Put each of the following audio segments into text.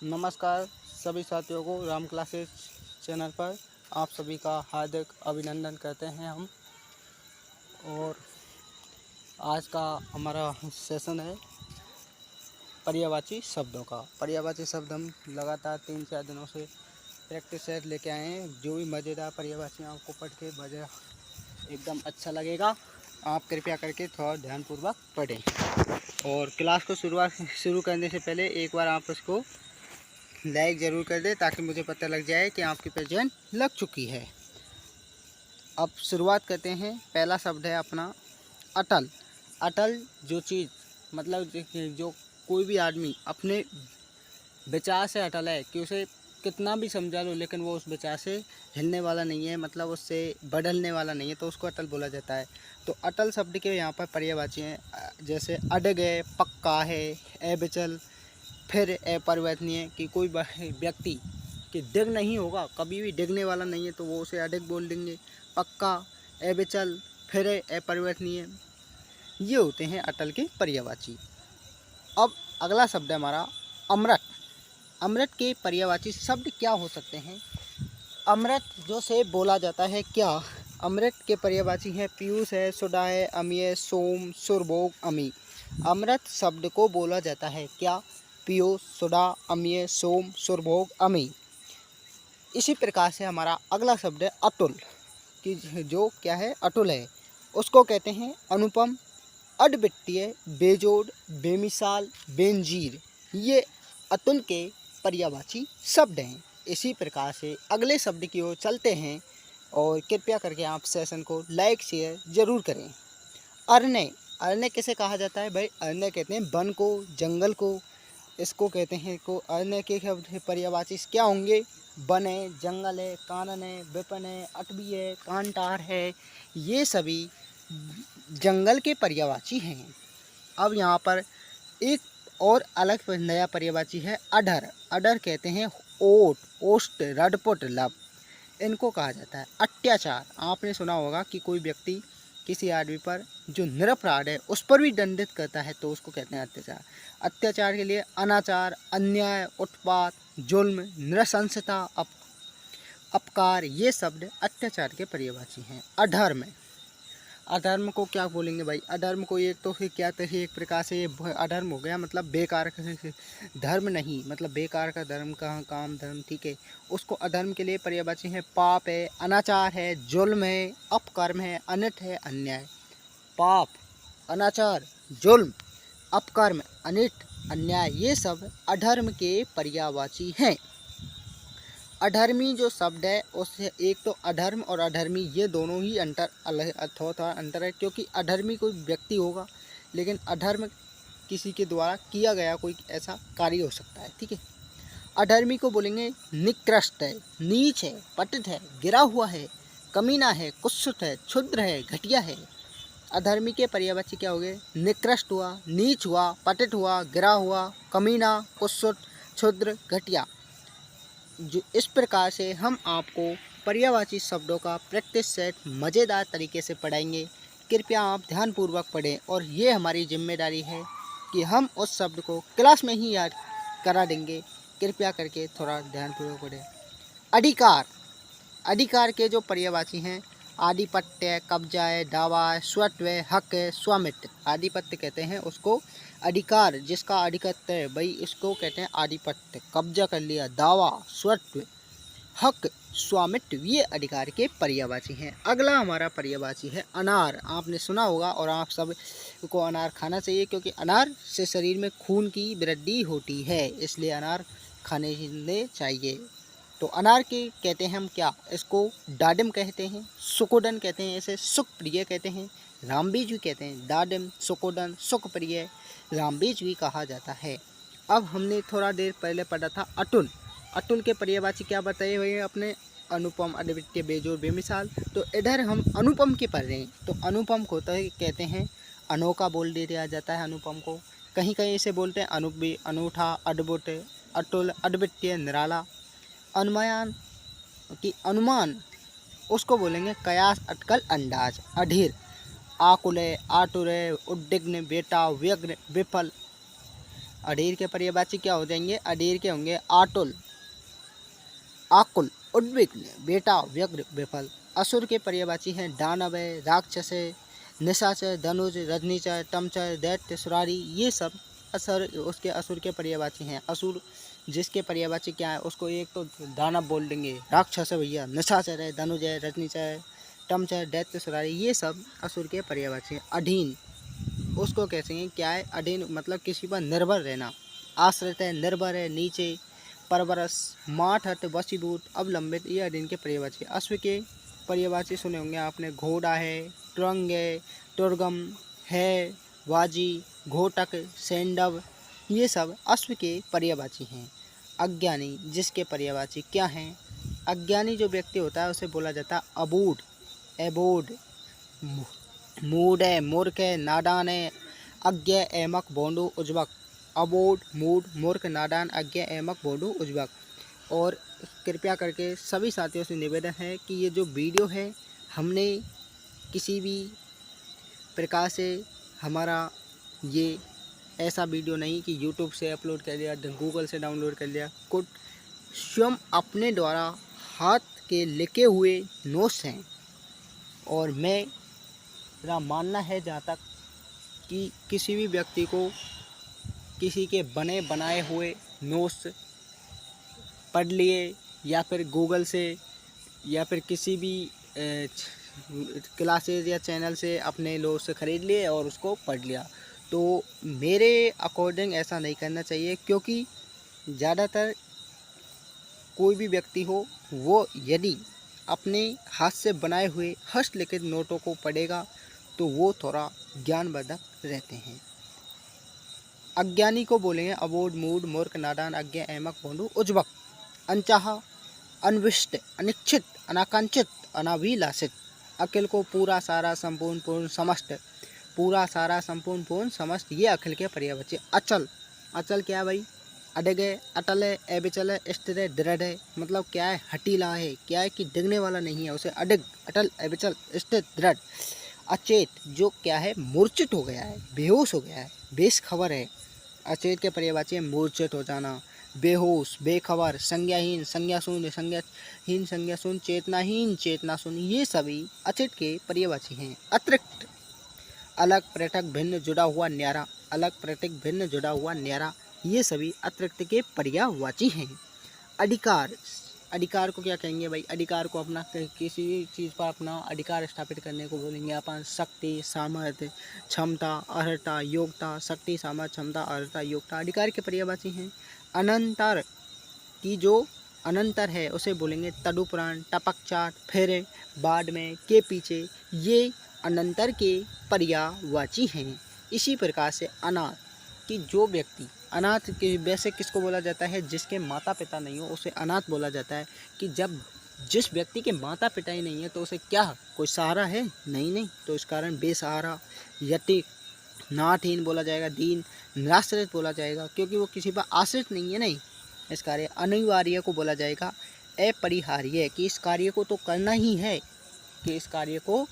नमस्कार सभी साथियों को राम क्लासेस चैनल पर आप सभी का हार्दिक अभिनंदन करते हैं हम। और आज का हमारा सेशन है पर्यायवाची शब्दों का। पर्यायवाची शब्द हम लगातार 3-4 दिनों से प्रैक्टिस सेट लेके आए हैं। जो भी मज़ेदार पर्यायवाची आपको पढ़ के मज़ा एकदम अच्छा लगेगा। आप कृपया करके थोड़ा ध्यानपूर्वक पढ़ें। और क्लास को शुरू करने से पहले एक बार आप इसको लाइक ज़रूर कर दें ताकि मुझे पता लग जाए कि आपकी प्रेजेंट लग चुकी है। अब शुरुआत करते हैं। पहला शब्द है अपना अटल। अटल जो चीज़ मतलब जो कोई भी आदमी अपने विचार से अटल है कि उसे कितना भी समझा लो लेकिन वो उस विचार से हिलने वाला नहीं है, मतलब उससे बदलने वाला नहीं है, तो उसको अटल बोला जाता है। तो अटल शब्द के यहाँ पर पर्यायवाची हैं, जैसे अडग है, पक्का है, अविचल, फिर अपरिवर्तनीय कि कोई व्यक्ति कि डिग नहीं होगा, कभी भी डिगने वाला नहीं है तो वो उसे अडिग बोल देंगे। पक्का, अविचल, फिर अपरिवर्तनीय, ये होते हैं अटल के पर्यायवाची। अब अगला शब्द है हमारा अमृत। अमृत के पर्यायवाची शब्द क्या हो सकते हैं? अमृत जो से बोला जाता है क्या? अमृत के पर्यायवाची हैं पीयूष है, सुधा है, अमीय, सोम, सुरभोग, अमी। अमृत शब्द को बोला जाता है क्या? पीयूष, सुधा, अमीय, सोम, सुरभोग, अमी। इसी प्रकार से हमारा अगला शब्द है अतुल, कि जो क्या है? अतुल है। उसको कहते हैं अनुपम, अद्वितीय, बेजोड़, बेमिसाल, बेनजीर। ये अतुल के पर्यायवाची शब्द हैं। इसी प्रकार से अगले शब्द की ओर चलते हैं और कृपया करके आप सेशन को लाइक शेयर ज़रूर करें। अरण्य। अरण्य किसे कहा जाता है भाई? अरण्य कहते हैं वन को, जंगल को। इसको कहते हैं को अरण्य के पर्यायवाची क्या होंगे? वन है, जंगल है, कानन है, विपिन है, अटवी है, कांटार है। ये सभी जंगल के पर्यायवाची हैं। अब यहाँ पर एक और अलग नया पर्यायवाची है अडर। अडर कहते हैं ओट, ओष्ट, रडपुट, लब। इनको कहा जाता है अत्याचार। आपने सुना होगा कि कोई व्यक्ति किसी आदमी पर जो निरपराध है उस पर भी दंडित करता है तो उसको कहते हैं अत्याचार। अत्याचार के लिए अनाचार, अन्याय, उत्पात, जुल्म, नृशंसता, अपकार, ये शब्द अत्याचार के पर्यायवाची हैं। अधर्म। अधर्म को क्या बोलेंगे भाई? अधर्म को एक तो फिर क्या एक प्रकार से ये अधर्म हो गया, मतलब बेकार का धर्म नहीं, मतलब बेकार का धर्म का काम धर्म, ठीक है। उसको अधर्म के लिए पर्यायवाची है पाप है, अनाचार है, जुल्म है, अपकर्म है, अनित है, अन्याय। पाप, अनाचार, जुल्म, अपकर्म, अनित, अन्याय, ये सब अधर्म के पर्यायवाची हैं। अधर्मी जो शब्द है उससे एक तो अधर्म और अधर्मी ये दोनों ही थोड़ा अंतर है, क्योंकि अधर्मी कोई व्यक्ति होगा लेकिन अधर्म किसी के द्वारा किया गया कोई ऐसा कार्य हो सकता है, ठीक है। अधर्मी को बोलेंगे निकृष्ट है, नीच है, पतित है, गिरा हुआ है, कमीना है, कुत्सित है, क्षुद्र है, घटिया है। अधर्मी के पर्यायवाची क्या हो गए? निकृष्ट हुआ, नीच हुआ, पतित हुआ, गिरा हुआ, कमीना, कुत्सित, क्षुद्र, घटिया। जो इस प्रकार से हम आपको पर्यायवाची शब्दों का प्रैक्टिस सेट मज़ेदार तरीके से पढ़ाएंगे। कृपया आप ध्यानपूर्वक पढ़ें और ये हमारी जिम्मेदारी है कि हम उस शब्द को क्लास में ही याद करा देंगे। कृपया करके थोड़ा ध्यानपूर्वक पढ़ें। अधिकार। अधिकार के जो पर्यायवाची हैं आधिपत्य, कब्जा है, दावा है, स्वत्व है, हक है, स्वामित्व। आधिपत्य कहते हैं उसको अधिकार, जिसका अधिकत्व है भाई, इसको कहते हैं आधिपत्य, कब्जा कर लिया, दावा, स्वत्व, हक, स्वामित्व, ये अधिकार के पर्यायवाची हैं। अगला हमारा पर्यायवाची है अनार। आपने सुना होगा और आप सब को अनार खाना चाहिए क्योंकि अनार से शरीर में खून की वृद्धि होती है, इसलिए अनार खाने चाहिए। तो अनार के कहते हैं हम क्या? इसको डाडिम कहते हैं, सुकोडन कहते हैं, इसे सुखप्रिय कहते हैं, रामबीज भी कहते हैं। डाडिम, सुकोडन, सुखप्रिय, रामबीज भी कहा जाता है। अब हमने थोड़ा देर पहले पढ़ा था अतुल। अतुल के पर्यायवाची क्या बताए हुए हैं अपने? अनुपम, अद्वितीय, बेजोड़, बेमिसाल। तो इधर हम अनुपम की पढ़ रहे हैं, तो अनुपम को तो कहते हैं अनोखा बोल दिया जाता है अनुपम को। कहीं कहीं इसे बोलते हैं अनुपी, अनूठा, अद्भुत, अतुल, अद्वितीय, निराला। अनुमान कि अनुमान उसको बोलेंगे कयास, अटकल, अंदाज। अधीर, आकुल, आतुर, उद्विग्न, बेटा, व्यग्र, विफल, अधीर के पर्यायवाची क्या हो जाएंगे? अधीर के होंगे आतुल, आकुल, उद्विग्न, बेटा, व्यग्र, विफल। असुर के पर्यायवाची हैं दानव है, राक्षस है, निशाचर, धनुज, रजनीचर, तमचर, दैत्य, सुरारी। ये सब असुर उसके असुर के पर्यायवाची हैं। असुर जिसके पर्यायवाची क्या है उसको एक तो दानव बोल देंगे, राक्षस है भैया, निशाचर है, धनुज है, रजनीचर है, तमचर, दैत्य, सुरारी, ये सब असुर के पर्यायवाची हैं। अधीन उसको कैसे हैं? क्या है? अधीन मतलब किसी पर निर्भर रहना। आश्रित है, निर्भर है, नीचे, परवरस, माठ, हट, वशीभूत, अवलंबित, ये अधीन के पर्यायवाची। अश्व के पर्यायवाची सुने होंगे आपने, घोड़ा है, तुरंग है, तुर्गम है, वाजी, घोटक, सैंडव, ये सब अश्व के पर्यायवाची हैं। अज्ञानी जिसके पर्यायवाची क्या हैं? अज्ञानी जो व्यक्ति होता है उसे बोला जाता है अबूढ़, एबोड, मूढ़ है, मूर्ख है, नादान है, अज्ञ, एमक, भोंडू, उज्वक। अबोध, मूढ़, मूर्ख, नादान, अज्ञ, एमक, भोंडू, उज्वक। और कृपया करके सभी साथियों से निवेदन है कि ये जो वीडियो है हमने किसी भी प्रकार से हमारा ये ऐसा वीडियो नहीं कि यूट्यूब से अपलोड कर लिया, गूगल से डाउनलोड कर लिया। कुछ स्वयं अपने द्वारा हाथ के लिखे हुए नोट्स हैं और मेरा मानना है जहाँ तक कि किसी भी व्यक्ति को किसी के बने बनाए हुए नोट्स पढ़ लिए या फिर गूगल से या फिर किसी भी क्लासेज या चैनल से अपने नोट्स ख़रीद लिए और उसको पढ़ लिया, तो मेरे अकॉर्डिंग ऐसा नहीं करना चाहिए। क्योंकि ज़्यादातर कोई भी व्यक्ति हो वो यदि अपने हाथ से बनाए हुए हस्तलिखित नोटों को पढ़ेगा तो वो थोड़ा ज्ञानवर्धक रहते हैं। अज्ञानी को बोलेंगे अबोध, मूढ़, मूर्ख, नादान, अज्ञ, एमक, भोंडू, उज्वक। अनचाहा, अनविष्ट, अनिच्छित, अनाकांक्षित, अनाभिलाषित। अखिल को पूरा, सारा, संपूर्ण, पूर्ण, समस्त। पूरा, सारा, संपूर्ण, पूर्ण, समस्त, ये अखिल के पर्यायवाची। अचल, अचल क्या है भाई? अडग है, अटल है, अविचल है, स्थिर है, दृढ़ है। मतलब क्या है? हठीला है, क्या है कि डिगने वाला नहीं है, उसे अडग, अटल, अविचल, स्थिर, दृढ़। अचेत जो क्या है? मूर्छित हो गया है, बेहोश हो गया है, बेखबर है। अचेत के पर्यायवाची है मूर्छित हो जाना, बेहोश, बेखबर, संज्ञाहीन, संज्ञाशून्य, संज्ञाहीन, संज्ञाशून्य, चेतनाहीन, चेतनाशून्य, ये सभी अचेत के पर्यायवाची हैं। अतिरिक्त, अलग, पृथक, भिन्न, जुड़ा हुआ, न्यारा। अलग, पृथक, भिन्न, जुड़ा हुआ, न्यारा, ये सभी अतिरिक्त के पर्यायवाची हैं। अधिकार, अधिकार को क्या कहेंगे भाई? अधिकार को अपना किसी चीज़ पर अपना अधिकार स्थापित करने को बोलेंगे अपन। शक्ति, सामर्थ्य, क्षमता, अर्हता, योग्यता। शक्ति, सामर्थ्य, क्षमता, अर्हता, योग्यता अधिकार के पर्यायवाची हैं। अनंतर की जो अनंतर है उसे बोलेंगे तदुपरांत, टपकचाट, फेरे, बाद में, के पीछे, ये अनंतर के पर्यायवाची हैं। इसी प्रकार से अनाथ कि जो व्यक्ति अनाथ के वैसे किसको बोला जाता है? जिसके माता पिता नहीं हो उसे अनाथ बोला जाता है। कि जब जिस व्यक्ति के माता पिता ही नहीं है तो उसे क्या कोई सहारा है? नहीं, तो इस कारण बेसहारा, यति, नाथहीन बोला जाएगा, दीन, निराश्रित बोला जाएगा, क्योंकि वो किसी पर आश्रित नहीं है। नहीं, इस कार्य अनिवार्य को बोला जाएगा अपरिहार्य, कि इस कार्य को तो करना ही है, कि इस कार्य को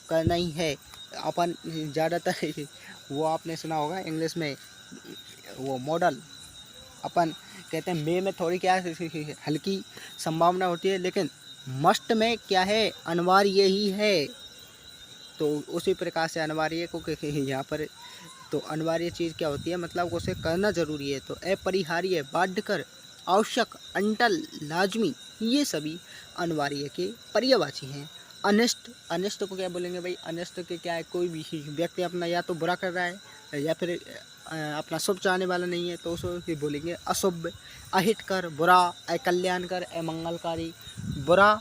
करना ही है। अपन ज़्यादातर वो आपने सुना होगा इंग्लिश में वो मॉडल अपन कहते हैं मे में थोड़ी क्या हल्की संभावना होती है, लेकिन मस्ट में क्या है? अनिवार्य ही है। तो उसी प्रकार से अनिवार्य को यहाँ पर तो अनिवार्य चीज़ क्या होती है? मतलब उसे करना जरूरी है। तो अपरिहार्य, बाध्यकर, आवश्यक, अंटल, लाजमी, ये सभी अनिवार्य के पर्यायवाची हैं। अनिष्ट, अनिष्ट को क्या बोलेंगे भाई? अनिष्ट के क्या है? कोई भी व्यक्ति अपना या तो बुरा कर रहा है या फिर अपना शुभ चाहने वाला नहीं है तो उसको बोलेंगे अशुभ। अहितकर, बुरा, अकल्याणकर, अमंगलकारी। बुरा,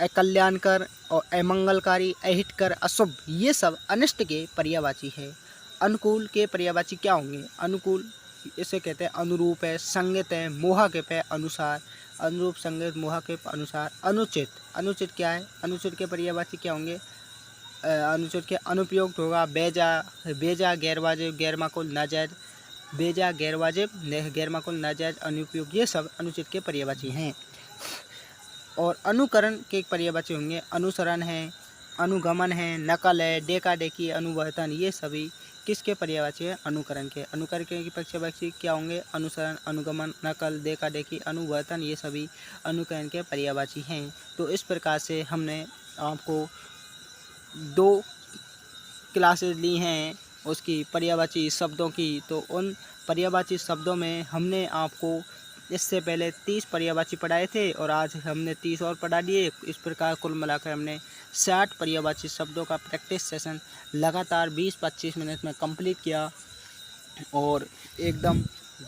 अकल्याणकर और अमंगलकारी, अहितकर, अशुभ, ये सब अनिष्ट के पर्यायवाची है। अनुकूल के पर्यायवाची क्या होंगे? अनुकूल इसे कहते हैं अनुरूप है, संगत है, मोहक है, अनुसार। अनुरूप, संगत, मोहक, अनुसार। अनुचित, अनुचित क्या है? अनुचित के पर्यायवाची क्या होंगे? अनुचित के अनुपयुक्त होगा, बेजा, गैरवाजिब, गैरमाकुल, नाजायज। बेजा, गैरवाजिब, गैरमाकुल, नाजायज, अनुपयुक्त, ये सब अनुचित के पर्यायवाची हैं। और अनुकरण के पर्यायवाची होंगे अनुसरण है, अनुगमन है, नकल है, देखा देखी, अनुवर्तन, ये सभी किसके पर्यायवाची है? अनुकरण के। अनुकरण के पर्यायवाची क्या होंगे? अनुसरण, अनुगमन, नकल, देखा देखी, अनुवर्तन, ये सभी अनुकरण के पर्यायवाची हैं। तो इस प्रकार से हमने आपको 2 क्लासेस ली हैं उसकी पर्यायवाची शब्दों की। तो उन पर्यायवाची शब्दों में हमने आपको इससे पहले 30 पर्यायवाची पढ़ाए थे और आज हमने 30 और पढ़ा दिए। इस प्रकार कुल मिलाकर हमने 60 पर्यायवाची शब्दों का प्रैक्टिस सेशन लगातार 20-25 मिनट में कंप्लीट किया और एकदम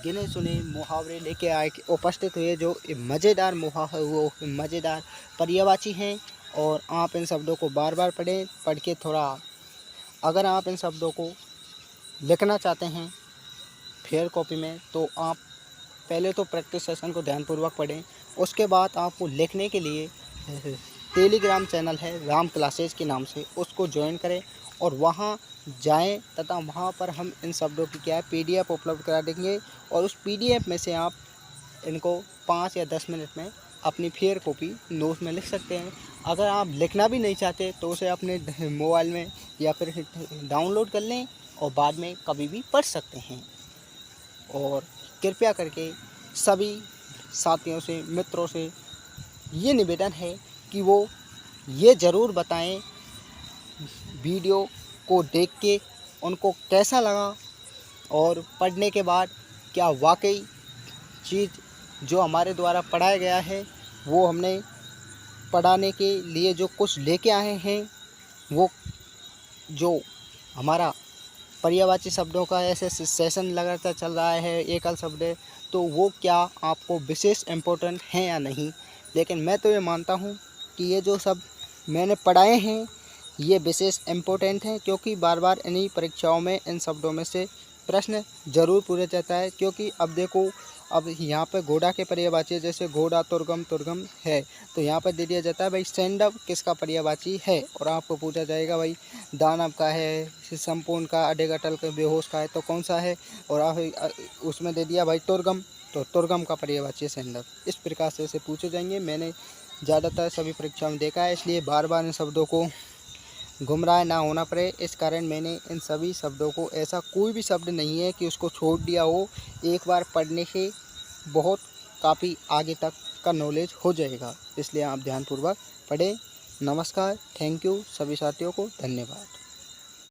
गिने चुने मुहावरे लेके आए उपस्थित हुए, जो मज़ेदार वो मज़ेदार पर्यायवाची हैं। और आप इन शब्दों को बार बार पढ़ें, पढ़ के थोड़ा अगर आप इन शब्दों को लिखना चाहते हैं फेयर कॉपी में, तो आप पहले तो प्रैक्टिस सेशन को ध्यानपूर्वक पढ़ें। उसके बाद आपको लिखने के लिए टेलीग्राम चैनल है राम क्लासेज के नाम से, उसको ज्वाइन करें और वहाँ जाएं तथा वहाँ पर हम इन शब्दों की क्या है PDF उपलब्ध करा देंगे और उस PDF में से आप इनको 5 या 10 मिनट में अपनी फेयर कॉपी नोट में लिख सकते हैं। अगर आप लिखना भी नहीं चाहते तो उसे अपने मोबाइल में या फिर डाउनलोड कर लें और बाद में कभी भी पढ़ सकते हैं। और कृपया करके सभी साथियों से, मित्रों से ये निवेदन है कि वो ये ज़रूर बताएं वीडियो को देख के उनको कैसा लगा और पढ़ने के बाद क्या वाकई चीज़ जो हमारे द्वारा पढ़ाया गया है वो हमने पढ़ाने के लिए जो कुछ लेके आए हैं, वो जो हमारा पर्यायवाची शब्दों का ऐसे सेशन लगातार चल रहा है, एकल शब्द है, तो वो क्या आपको विशेष इम्पोर्टेंट हैं या नहीं। लेकिन मैं तो ये मानता हूँ कि ये जो सब मैंने पढ़ाए हैं ये विशेष इम्पोर्टेंट हैं, क्योंकि बार बार इन्हीं परीक्षाओं में इन शब्दों में से प्रश्न ज़रूर पूछा जाता है। क्योंकि अब देखो, अब यहाँ पर घोड़ा के पर्यायवाची जैसे घोड़ा तुर्गम तुर्गम है, तो यहाँ पर दे दिया जाता है भाई सैंडव किसका पर्यायवाची है, और आपको पूछा जाएगा भाई दानव का है, संपूर्ण का, अडेग अटल का, बेहोश का है, तो कौन सा है, और आप उसमें दे दिया भाई तुर्गम, तो तुर्गम का पर्यायवाची है सैंडव। इस प्रकार से पूछे जाएंगे। मैंने ज़्यादातर सभी परीक्षाओं में देखा है, इसलिए बार बार इन शब्दों को गुमराह ना होना पड़े, इस कारण मैंने इन सभी शब्दों को, ऐसा कोई भी शब्द नहीं है कि उसको छोड़ दिया हो। एक बार पढ़ने से बहुत काफ़ी आगे तक का नॉलेज हो जाएगा, इसलिए आप ध्यानपूर्वक पढ़ें। नमस्कार, थैंक यू, सभी साथियों को धन्यवाद।